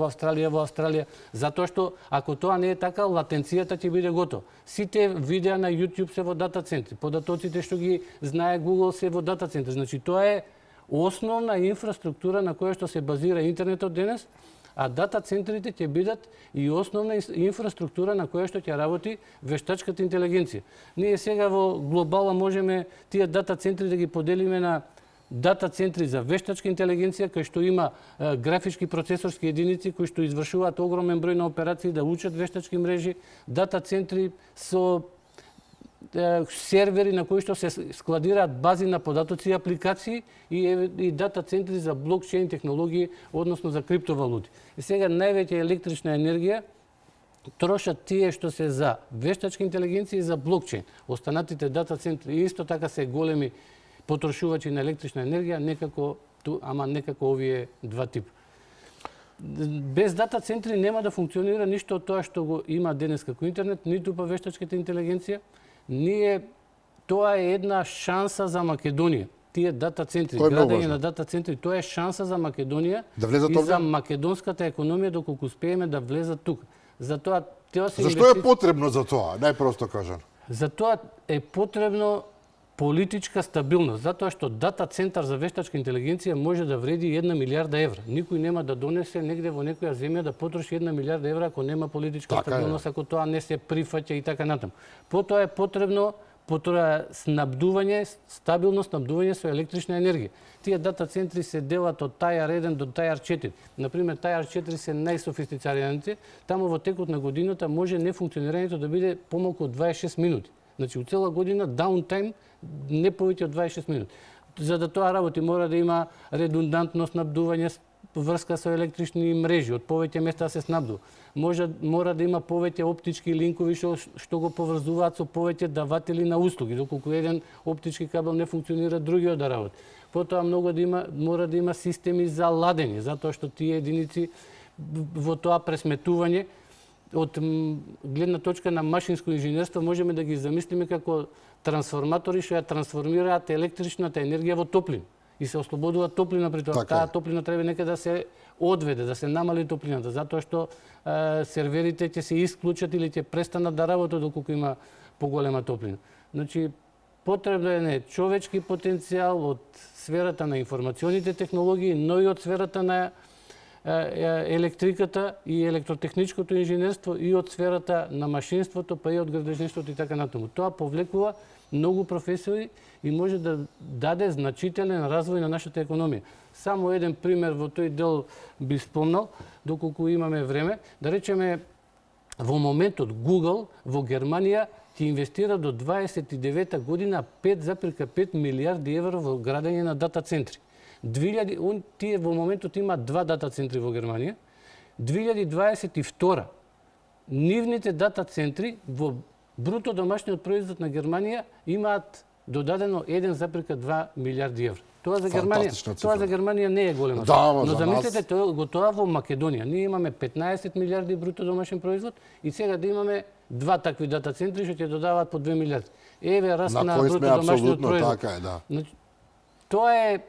Австралија, затоа што ако тоа не е така, латенцијата ќе биде готова. Сите видеа на YouTube се во дата центри, податоците што ги знае Google се во дата центри. Значи тоа е основна инфраструктура на која што се базира интернетот денес, а дата центрите ќе бидат и основна инфраструктура на која што ќе работи вештачката интелигенција. Ние сега во глобала можеме тие дата центри да ги поделиме на дата центри за вештачка интелигенција, кај што има графички процесорски единици кои што извршуваат огромен број на операции да учат вештачки мрежи, дата центри со сервери на кои што се складираат бази на податоци и апликации и дата центри за блокчейн технологии, односно за криптовалути. И сега највеќе електрична енергија трошат тие што се за вештачка интелигенција и за блокчейн. Останатите дата центри исто така се големи потрошувачи на електрична енергија, некако овие два типа. Без дата центри нема да функционира ништо од тоа што го има денес како интернет, ниту па вештачката интелигенција. Тоа е една шанса за Македонија. Тие дата центри, градење на дата центри, тоа е шанса за Македонија и за македонската економија доколку успееме да влезат тука. Затоа Зашто е потребно за тоа, најпросто кажано? Затоа е потребно политичка стабилност, затоа што дата центар за вештачка интелигенција може да вреди 1 милиарда евра. Никој нема да донесе негде во некоја земја да потроши 1 милиарда евра ако нема политичка стабилност, ако тоа не се прифаќа и така натаму. Потоа е потребно снабдување, стабилно снабдување со електрична енергија. Тие дата центри се делат од тајар 1 до тајар 4. Например, тајар 4 се најсофистицираните, таму во текот на годината може нефункционирањето да биде помалку од 26 минути. Значи, у цела година даунтайм не повеќе од 26 минути. За да тоа работи мора да има редундантно снабдување, врска со електрични мрежи, од повеќе места да се снабдува. Мора да има повеќе оптички линкови што го поврзуваат со повеќе даватели на услуги. Доколку еден оптички кабел не функционира, другиот да работи. Потоа мора да има системи за ладење, затоа што тие единици во тоа пресметување од гледна точка на машинско инженерство можеме да ги замислиме како трансформатори што ја трансформираат електричната енергија во топлина и се ослободува топлина при тоа. Таа топлина треба некаде да се одведе, да се намали топлината, затоа што серверите ќе се исклучат или ќе престанат да работат доколку има поголема топлина. Значи, потребно е човечки потенцијал од сферата на информационите технологии, но и од сферата на електриката и електротехничкото инженерство и од сферата на машинството, па и од градежништвото и така натаму. Тоа повлекува многу професори и може да даде значителен развој на нашата економија. Само еден пример во тој дел би спомнал, доколку имаме време, да речеме во моментот Google во Германија ќе инвестира до 29 година 5,5 милиарди евро во градење на дата центри. Тие во моментот има 2 дата центри во Германија. 2022 нивните дата центри во бруто домашниот производ на Германија имаат додадено 1,2 милиарди евро. Тоа за Германија не е голема цифра. Но замислете тоа во Македонија. Ние имаме 15 милиарди бруто домашен производ и сега да имаме 2 такви дата центри што ќе додаваат по 2 милиарди. Еве раст на бруто домашниот производ. Така е, да. Тоа е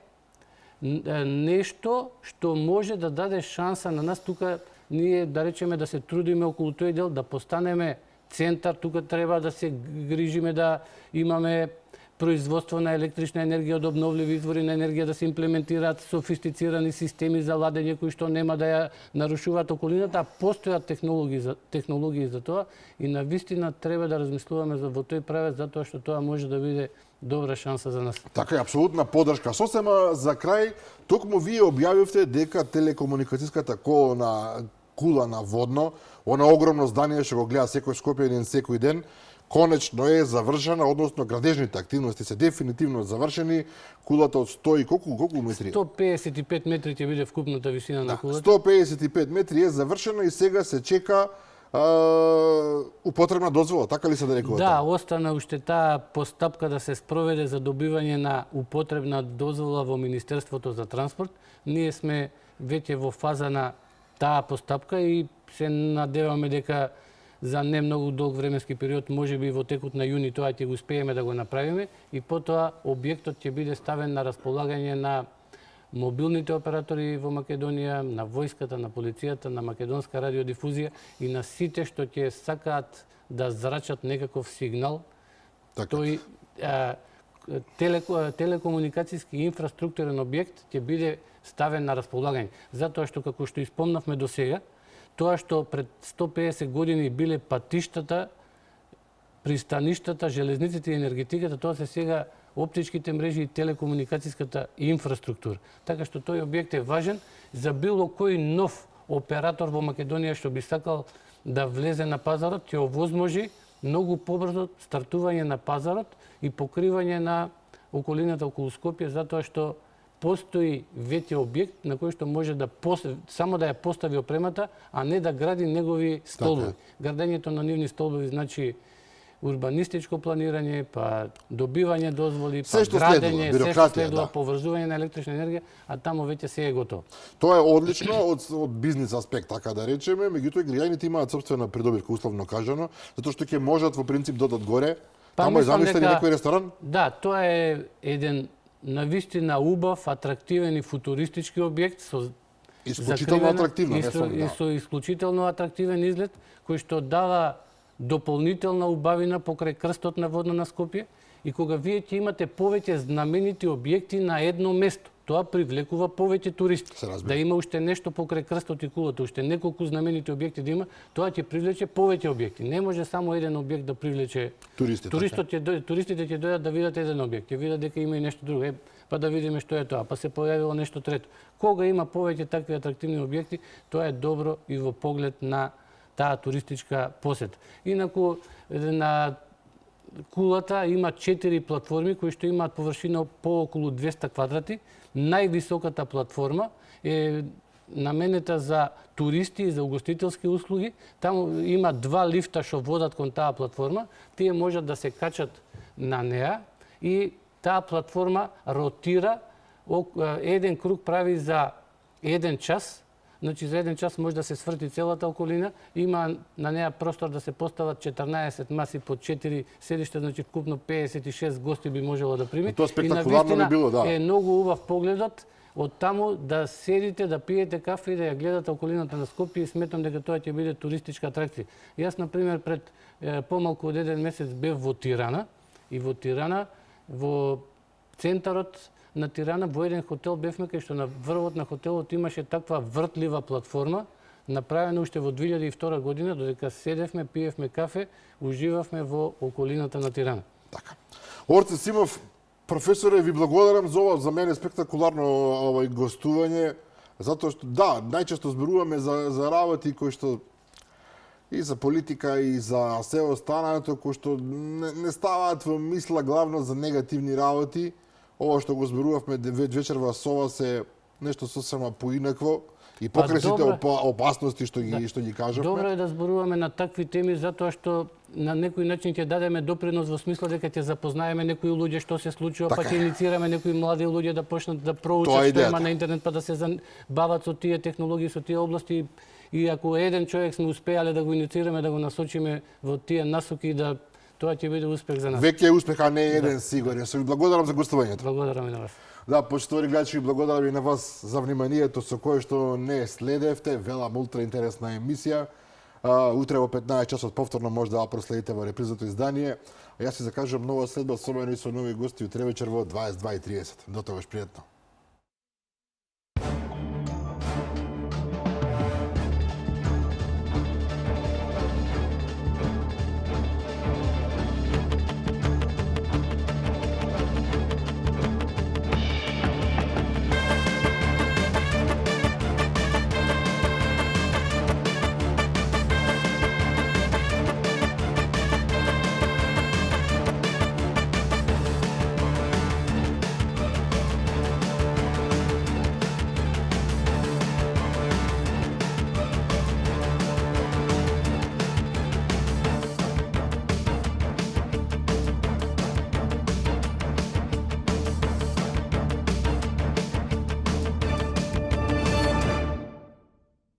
нешто што може да даде шанса на нас тука, ние да речеме да се трудиме околу тој дел, да постанеме центар, тука треба да се грижиме да имаме производство на електрична енергија од обновливи извори на енергија, да се имплементираат софистицирани системи за ладење кои што нема да ја нарушуваат околината, а постојат технологии за тоа и навистина треба да размислуваме во тој правец, затоа што тоа може да биде добра шанса за нас. Така е, апсолутна поддршка. Сосема за крај, токму вие објавивте дека телекомуникацијската кула на водно, она огромно здание што го гледа секој скопјанин секој ден, конечно е завршена, односно градежните активности се дефинитивно завршени. Кулата од 100 и колку метри? 155 метри ќе биде вкупната висина на кулата. 155 метри е завршена и сега се чека употребна дозвола, така ли се да рекувате? Да, остана уште таа постапка да се спроведе за добивање на употребна дозвола во Министерството за транспорт. Ние сме веќе во фаза на таа постапка и се надеваме дека за не многу долг временски период, можеби во текот на јуни тоа ќе го успееме да го направиме и потоа објектот ќе биде ставен на располагање на мобилните оператори во Македонија, на војската, на полицијата, на македонска радиодифузија и на сите што ќе сакаат да зрачат некаков сигнал. Тој телекомуникацијски инфраструктурен објект ќе биде ставен на располагање. Затоа што, како што испомнавме до сега, тоа што пред 150 години биле патиштата, пристаништата, железниците и енергетиката, тоа се сега оптичките мрежи и телекомуникацијската инфраструктура. Така што тој објект е важен за било кој нов оператор во Македонија што би сакал да влезе на пазарот, ќе овозможи многу побрзо стартување на пазарот и покривање на околината околу Скопје, затоа што постои веќе објект на кој што може да само да ја постави опремата, а не да гради негови столбови. Градењето на нивни столбови значи урбанистичко планирање, па добивање дозволи, па градење, се што следува, поврзување на електрична енергија, а таму веќе се е готово. Тоа е одлично од бизнис аспект, така да речеме, меѓутоа граѓаните имаат собствена придобивка, условно кажано, затоа што ќе можат во принцип додат горе. Таму е замислен некој ресторан? Да, тоа е еден навистина убав, атрактивен и футуристички објект со исклучително атрактивно, и со исклучително атрактивен изглед кој што дава дополнителна убавина покрај крстот на водно на Скопје и кога вие ќе имате повеќе знаменити објекти на едно место, тоа привлекува повеќе туристи. Да има уште нешто покрај крстот и кулата, уште неколку знаменити објекти да има, тоа ќе привлече повеќе објекти. Не може само еден објект да привлече туристите. Туристите ќе дојдат да видат еден објект, ќе видат дека има и нешто друго, па да видиме што е тоа, па се појавило нешто трето. Кога има повеќе такви атрактивни објекти, тоа е добро и во поглед на таа туристичка посета. Инаку на кулата има 4 платформи кои што имаат површина по околу 200 квадрати. Највисоката платформа е наменета за туристи и за угостителски услуги. Таму има 2 лифта што водат кон таа платформа. Тие можат да се качат на неа и таа платформа ротира, еден круг прави за 1 час. Значи за 1 час може да се сврти целата околина, има на неа простор да се постават 14 маси по 4 седишта, значи вкупно 56 гости би можело да прими. Тоа спектакуларно би било, да. Е многу убав погледот од таму да седите, да пиете кафе и да ја гледате околината на Скопје и сметам дека тоа ќе биде туристичка атракција. Јас на пример пред помалку од 1 месец бев во Тирана и во Тирана во центарот на Тирана во еден хотел бевме кај што на врвот на хотелот имаше таква вртлива платформа, направена уште во 2002 година, додека седевме, пиевме кафе, уживавме во околината на Тирана. Така. Орце Симов, професоре, ви благодарам за ова, за мене спектакуларно гостување, затоа што, да, најчесто зборуваме за работи кои што и за политика, и за се останато, кои што не ставаат во мисла главно за негативни работи. Ова што го зборувавме вечерва со вас е нешто сосема поинакво и покрај сите опасности што ги кажавме. Добро е да зборуваме на такви теми затоа што на некој начин ќе дадеме допринос во смисла дека ќе запознаеме некои луѓе што се случува, па ќе инициираме некои млади луѓе да почнат да проучат што има на интернет, па да се бават со тие технологии, со тие области. И ако еден човек сме успеале да го инициираме, да го насочиме во тие насоки, да тоа ќе биде успех за нас. Веќе е успех, а не е еден сигурен. Се ви благодарам за гостувањето. Благодарам и на вас. Да, почитувани гледачи, благодарам и на вас за вниманието со кое што не следевте. Велам ултра интересна емисија. Утре во 15 часот повторно може да проследите во репризното издание. А јас си закажувам нова следба, особено и со нови гости утре вечер во 22:30. До тогаш пријатно.